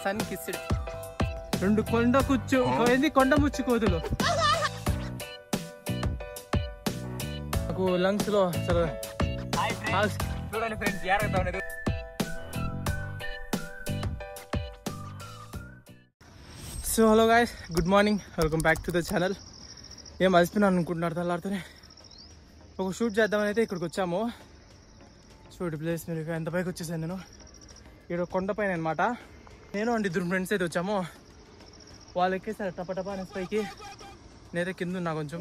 Sun kissed 2 కొండ ముచ్చు కోతులు నాకు లంగ్స్ లో అసలు చూడండి ఫ్రెండ్స్ జాగ్రత్త ఉండదు. So hello guys, good morning, welcome back to the channel. ఏం అలసిపోయినాను అనుకుంటున్నారు తెల్లారితోనే. ఒక షూట్ చేద్దామని అయితే ఇక్కడికి వచ్చాము. షూట్ ప్లేస్ మీరు ఎంత పైకి వచ్చేసాను నేను. ఇక్కడ కొండపైన అనమాట. నేను అండ్ 2 ఫ్రెండ్స్ అయితే వచ్చాము. వాళ్ళు ఎక్కేసారు టపటపా అనేసి పైకి. నేనైతే కింద ఉన్నా కొంచెం,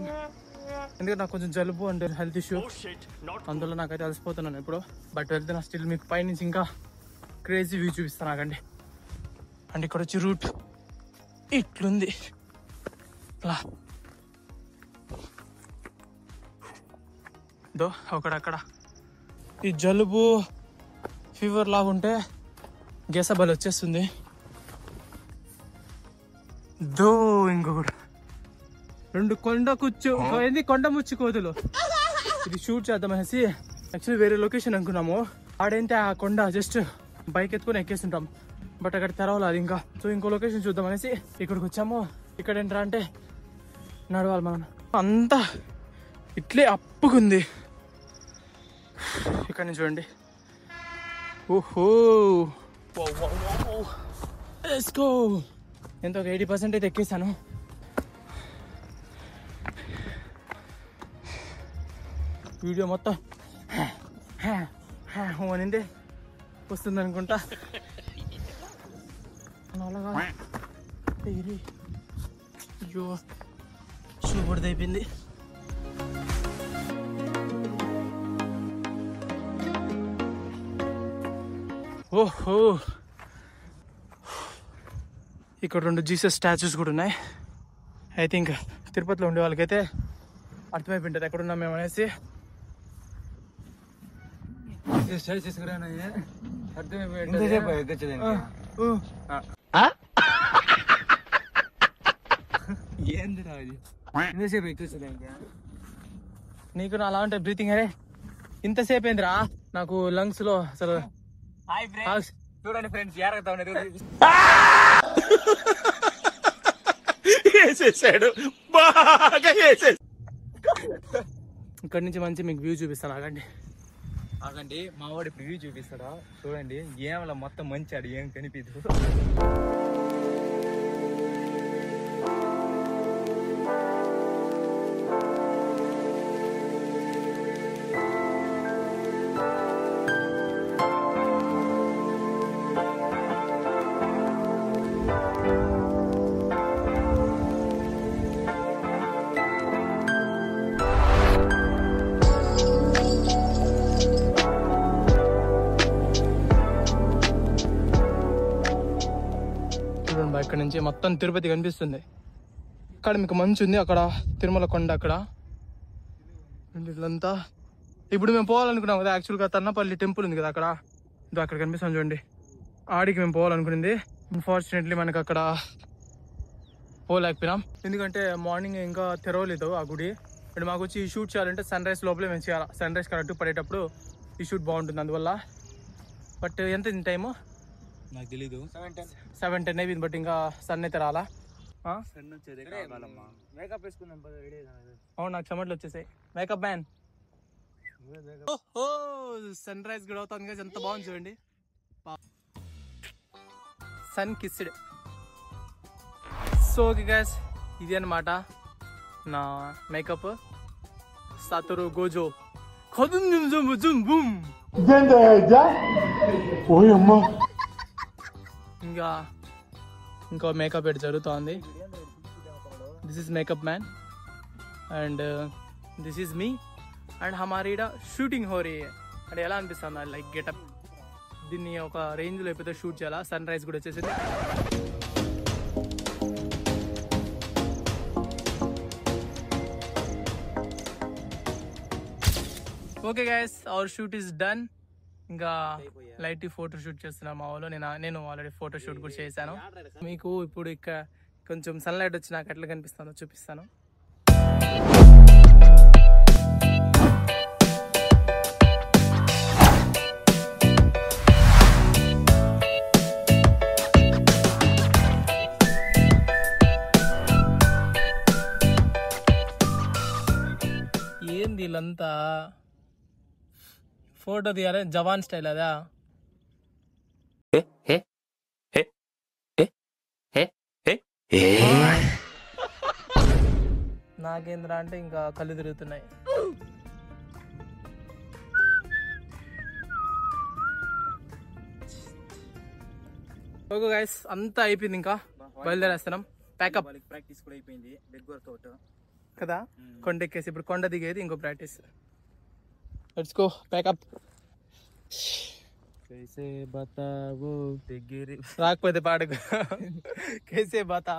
ఎందుకంటే నాకు కొంచెం జలుబు అండ్ హెల్త్ ఇష్యూ, అందులో నాకైతే అలసిపోతున్నాను ఇప్పుడు. బట్ వెళ్తున్నా స్టిల్ మీకు పైనుంచి ఇంకా క్రేజీ వ్యూ చూపిస్తాను నాకండి. అండ్ ఇక్కడ వచ్చి రూట్ ఇట్లుంది. దో ఒకడక్కడ ఈ జలుబు ఫీవర్ లాగా ఉంటే గెసబల్ వచ్చేస్తుంది. దో ఇంకొకడు 2 కొండ ముచ్చు కోతులు. ఇది షూట్ చేద్దామనేసి యాక్చువల్లీ వేరే లొకేషన్ అనుకున్నాము. ఆడైతే ఆ కొండ జస్ట్ బైక్ ఎత్తుకొని ఎక్కేస్తుంటాం, బట్ అక్కడ తెరవలేదు ఇంకా. సో ఇంకో లొకేషన్ చూద్దామనేసి ఇక్కడికి వచ్చాము. ఇక్కడ ఏంట్రా అంటే నడవాలి మనం. అంతా ఇట్లే అప్పుకుంది. ఇక్కడ నుంచి చూడండి. ఓహో లెట్స్ గో. ఎంత ఒక 80% అయితే ఎక్కేసాను. వీడియో మొత్తం అనిందే వస్తుంది అనుకుంటా. అలాగా అయ్యో చూపడిది అయిపోయింది. ఓహో ఇక్కడ 2 జీసస్ స్టాచ్యూస్ కూడా ఉన్నాయి. ఐ థింక్ తిరుపతిలో ఉండే వాళ్ళకైతే అర్థమైపోయి ఉంటుంది ఎక్కడున్నాం మేము అనేసి. నీకు అలా ఉంటే బ్రీతింగ్ అరే ఇంతసేపు ఏందిరా నాకు లంగ్స్ లో అసలు. చూడండి ఫ్రెండ్స్ జాగ్రత్త ఉండదు. ఇక్కడ నుంచి మంచి మీకు వ్యూ చూపిస్తాను. ఆగండి మా వాడు ఇప్పుడు వ్యూ చూపిస్తాడా చూడండి. ఏమలా మొత్తం మంచి ఆడు ఏం కనిపించదు. ఇక్కడ నుంచి మొత్తం తిరుపతి కనిపిస్తుంది. అక్కడ మీకు మంచు ఉంది, అక్కడ తిరుమల కొండ అక్కడ ఇట్లంతా. ఇప్పుడు మేము పోవాలనుకున్నాం కదా యాక్చువల్గా తన్నపల్లి టెంపుల్ ఉంది కదా అక్కడ. అక్కడ కనిపిస్తాం చూడండి. ఆడికి మేము పోవాలనుకునింది. అన్ఫార్చునేట్లీ మనకు అక్కడ పోలేకపోయినాం, ఎందుకంటే మార్నింగ్ ఇంకా తెరవలేదు ఆ గుడి. ఇప్పుడు మాకు వచ్చి ఈ షూట్ చేయాలంటే సన్ రైజ్ లోపలే మేము చేయాలి. సన్ రైజ్ కరెక్ట్ పడేటప్పుడు ఈ షూట్ బాగుంటుంది అందువల్ల. బట్ ఎంత టైము నాకు తెలీదు. 7:10 అయిపోయింది. బట్ ఇంకా సన్ అయితే రాలా. అవును నాకు చెమట్లు వచ్చేసాయి. Makeup man. ఓహో సన్ రైజ్ కూడా అవుతుంది కదా, ఎంత బాగుంది చూడండి. Sun kissed. So okay guys, ఇది అనమాట నా మేకప్. సాతోరు గోజో ఇంకా మేకప్ ఎట్ జరుగుతోంది. This is makeup man and this is me. And హమారీ షూటింగ్ హో రీ అంటే ఎలా అనిపిస్తుంది లైక్ గెటప్. దీన్ని ఒక రేంజ్లో అయిపోతే షూట్ చేయాలా. సన్ రైజ్ కూడా వచ్చేసింది. Okay guys, our shoot is done. ఇంకా లైట్ ఫోటో షూట్ చేస్తున్నాం మా వాళ్ళు. నేను ఆల్రెడీ ఫోటో షూట్ కూడా చేశాను. మీకు ఇప్పుడు ఇక్కడ కొంచెం సన్లైట్ వచ్చి నాకు ఎట్లా కనిపిస్తుందో చూపిస్తాను. వీళ్ళంతా ఫోటో తీయాలి జవాన్ స్టైల్ అదా నాకేంద్రా అంటే ఇంకా కళ్ళు తిరుగుతున్నాయి. ఓకే గైస్ అంతా అయిపోయింది, ఇంకా బయలుదేరేస్తున్నాం. ప్యాకప్ ప్రాక్టీస్ కూడా అయిపోయింది, లెగ్ వర్కౌట్ కదా. కొండ ఎక్కేసి ఇప్పుడు కొండ దిగేది ఇంకో ప్రాక్టీస్. Let's go pack up. రాకపోతే పాడకు. కేసే బతా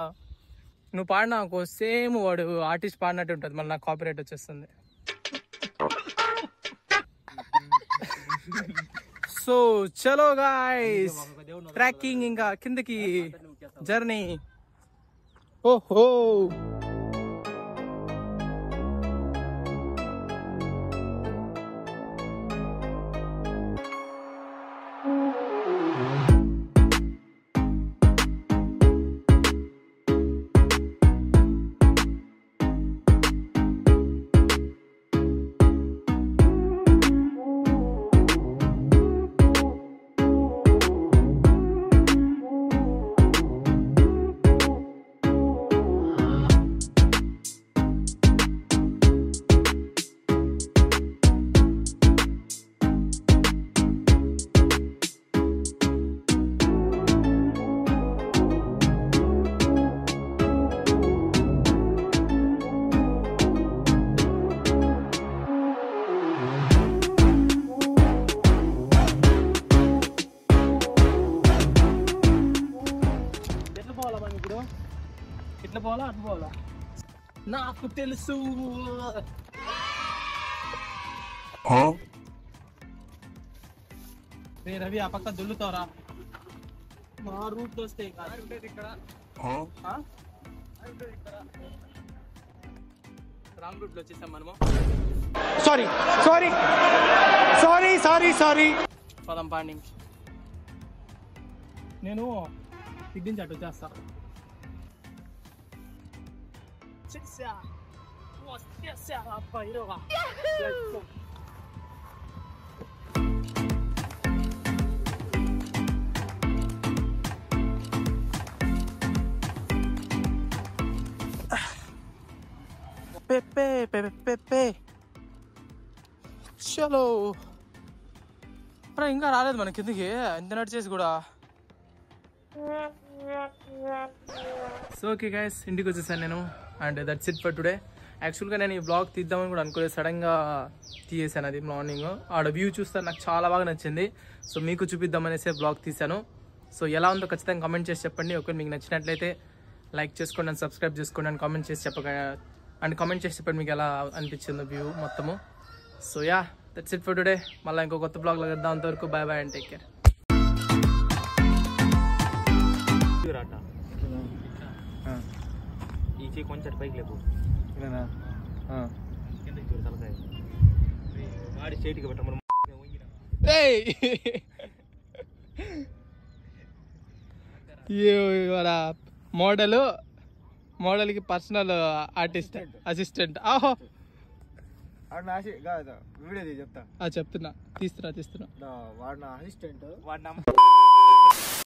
నువ్వు పాడినా అనుకో సేమ్ వాడు ఆర్టిస్ట్ పాడినట్టు ఉంటుంది, మళ్ళీ నాకు కాపీరైట్ వచ్చేస్తుంది. సో చలో గాయ్స్ ట్రాకింగ్ ఇంకా కిందకి జర్నీ. ఓహో ఇట్లా పోవాలా అటు పోవాలా నాకు తెలుసు. రవి ఆ పక్క దొల్లుతావరా, మా రూట్ వస్తే ఇక్కడ రాంగ్ రూట్ లో వచ్చేసాం మనము. Sorry sorry sorry sorry sorry పదం పాండి. నేను ఇడ్డించి అటు వచ్చేస్తా. చలో ఇంకా రాలేదు మన కిందకి, ఎంత నడిచేసి కూడా. సో ఓకే గైస్ ఇంటికి వచ్చేసాను నేను, and that's it for today. యాక్చువల్గా నేను ఈ బ్లాగ్ తీద్దామని కూడా అనుకోలేదు, సడన్గా తీసేసాను. అది మార్నింగ్ ఆడ వ్యూ చూస్తే నాకు చాలా బాగా నచ్చింది, సో మీకు చూపిద్దామనేసే బ్లాగ్ తీశాను. సో ఎలా ఉందో ఖచ్చితంగా కామెంట్ చేసి చెప్పండి. ఒకవేళ మీకు నచ్చినట్లయితే లైక్ చేసుకోండి అండ్ సబ్స్క్రైబ్ చేసుకోండి అండ్ కామెంట్ చేసి చెప్పండి మీకు ఎలా అనిపించిందో వ్యూ మొత్తము. So yeah that's it for today. మళ్ళీ ఇంకో కొత్త బ్లాగ్లో కలుద్దాం. అంతవరకు bye bye and take care. ఈ కొంచెం పైకి లేపు తలకాయ వాడి స్టేట్కి పెట్ట మోడల్కి పర్సనల్ ఆర్టిస్ట్ అసిస్టెంట్. ఆహో వీడియో చెప్తా చెప్తున్నా తీస్తున్నా వాడు నా అసిస్టెంట్. వాడు